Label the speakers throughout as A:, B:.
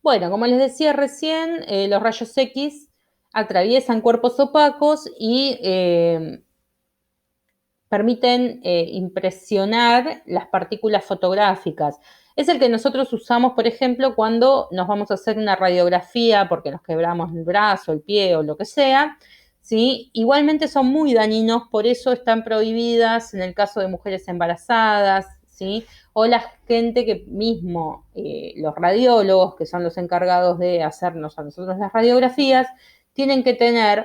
A: Bueno, como les decía recién, los rayos X atraviesan cuerpos opacos y permiten impresionar las partículas fotográficas. Es el que nosotros usamos, por ejemplo, cuando nos vamos a hacer una radiografía porque nos quebramos el brazo, el pie o lo que sea, ¿sí? Igualmente son muy dañinos, por eso están prohibidas en el caso de mujeres embarazadas, ¿sí? O la gente que mismo, los radiólogos, que son los encargados de hacernos a nosotros las radiografías, tienen que tener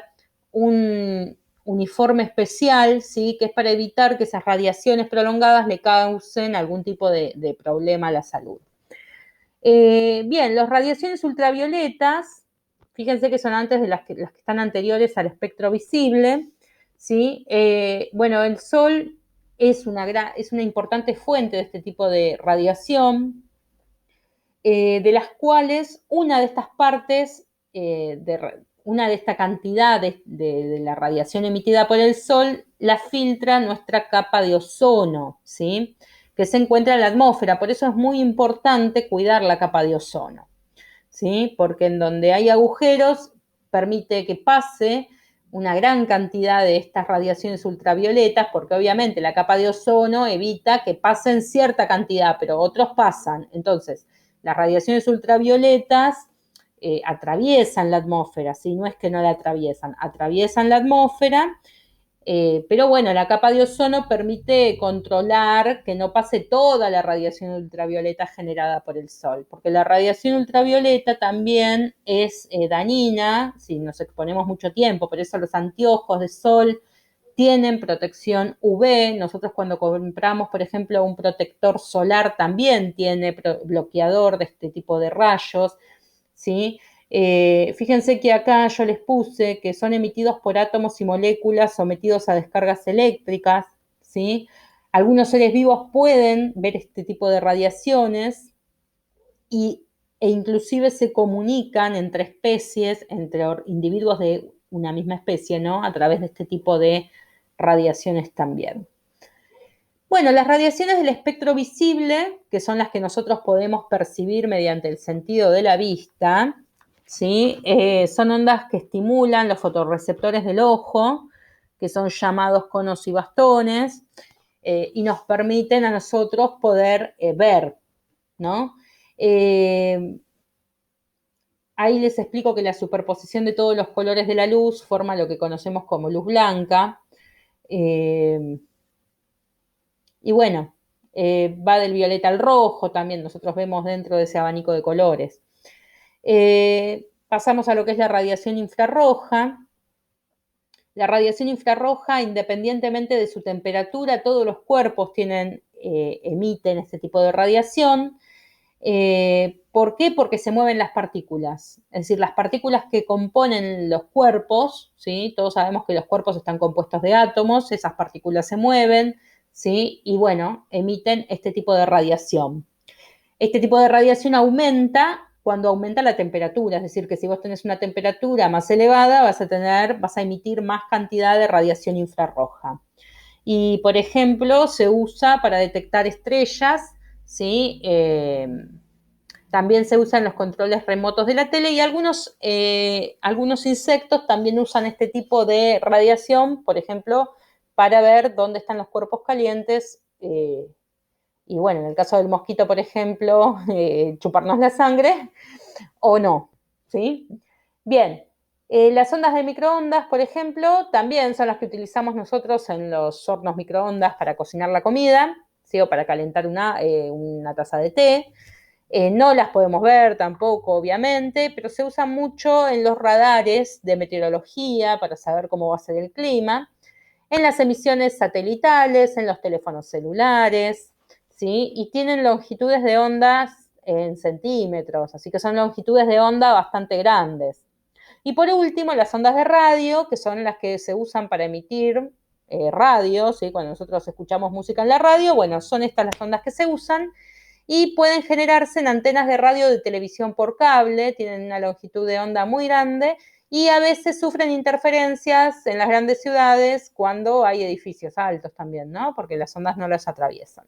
A: un uniforme especial, ¿sí? Que es para evitar que esas radiaciones prolongadas le causen algún tipo de problema a la salud. Bien, las radiaciones ultravioletas, fíjense que son antes de las que están anteriores al espectro visible, ¿sí? Bueno, el Sol es una importante fuente de este tipo de radiación, de las cuales una de estas partes, una de esta cantidad de la radiación emitida por el Sol, la filtra nuestra capa de ozono, ¿sí? Que se encuentra en la atmósfera. Por eso es muy importante cuidar la capa de ozono, ¿sí? Porque en donde hay agujeros permite que pase una gran cantidad de estas radiaciones ultravioletas, porque obviamente la capa de ozono evita que pasen cierta cantidad, pero otros pasan. Entonces, las radiaciones ultravioletas atraviesan la atmósfera, ¿sí? No es que no la atraviesan la atmósfera, pero bueno, la capa de ozono permite controlar que no pase toda la radiación ultravioleta generada por el Sol, porque la radiación ultravioleta también es dañina si nos exponemos mucho tiempo, por eso los anteojos de sol tienen protección UV. Nosotros cuando compramos, por ejemplo, un protector solar también tiene bloqueador de este tipo de rayos, ¿sí? Fíjense que acá yo les puse que son emitidos por átomos y moléculas sometidos a descargas eléctricas, ¿sí? Algunos seres vivos pueden ver este tipo de radiaciones e inclusive se comunican entre especies, entre individuos de una misma especie, ¿no? A través de este tipo de radiaciones también. Bueno, las radiaciones del espectro visible, que son las que nosotros podemos percibir mediante el sentido de la vista, ¿sí? Son ondas que estimulan los fotorreceptores del ojo, que son llamados conos y bastones, y nos permiten a nosotros poder ver, ¿no? Ahí les explico que la superposición de todos los colores de la luz forma lo que conocemos como luz blanca. Y bueno, va del violeta al rojo también, nosotros vemos dentro de ese abanico de colores. Pasamos a lo que es la radiación infrarroja. La radiación infrarroja, independientemente de su temperatura, todos los cuerpos emiten este tipo de radiación. ¿Por qué? Porque se mueven las partículas. Es decir, las partículas que componen los cuerpos, ¿sí? Todos sabemos que los cuerpos están compuestos de átomos, esas partículas se mueven, ¿sí? Y bueno, emiten este tipo de radiación. Este tipo de radiación aumenta cuando aumenta la temperatura, es decir, que si vos tenés una temperatura más elevada, vas a emitir más cantidad de radiación infrarroja. Y, por ejemplo, se usa para detectar estrellas, ¿sí? También se usan los controles remotos de la tele y algunos insectos también usan este tipo de radiación, por ejemplo, para ver dónde están los cuerpos calientes. Y bueno, en el caso del mosquito, por ejemplo, chuparnos la sangre o no, ¿sí? Bien, las ondas de microondas, por ejemplo, también son las que utilizamos nosotros en los hornos microondas para cocinar la comida, ¿sí? O para calentar una taza de té. No las podemos ver tampoco, obviamente, pero se usan mucho en los radares de meteorología para saber cómo va a ser el clima, en las emisiones satelitales, en los teléfonos celulares, ¿sí? Y tienen longitudes de ondas en centímetros, así que son longitudes de onda bastante grandes. Y por último, las ondas de radio, que son las que se usan para emitir radio, ¿sí? Cuando nosotros escuchamos música en la radio, bueno, son estas las ondas que se usan y pueden generarse en antenas de radio de televisión por cable, tienen una longitud de onda muy grande y a veces sufren interferencias en las grandes ciudades cuando hay edificios altos también, ¿no? Porque las ondas no las atraviesan.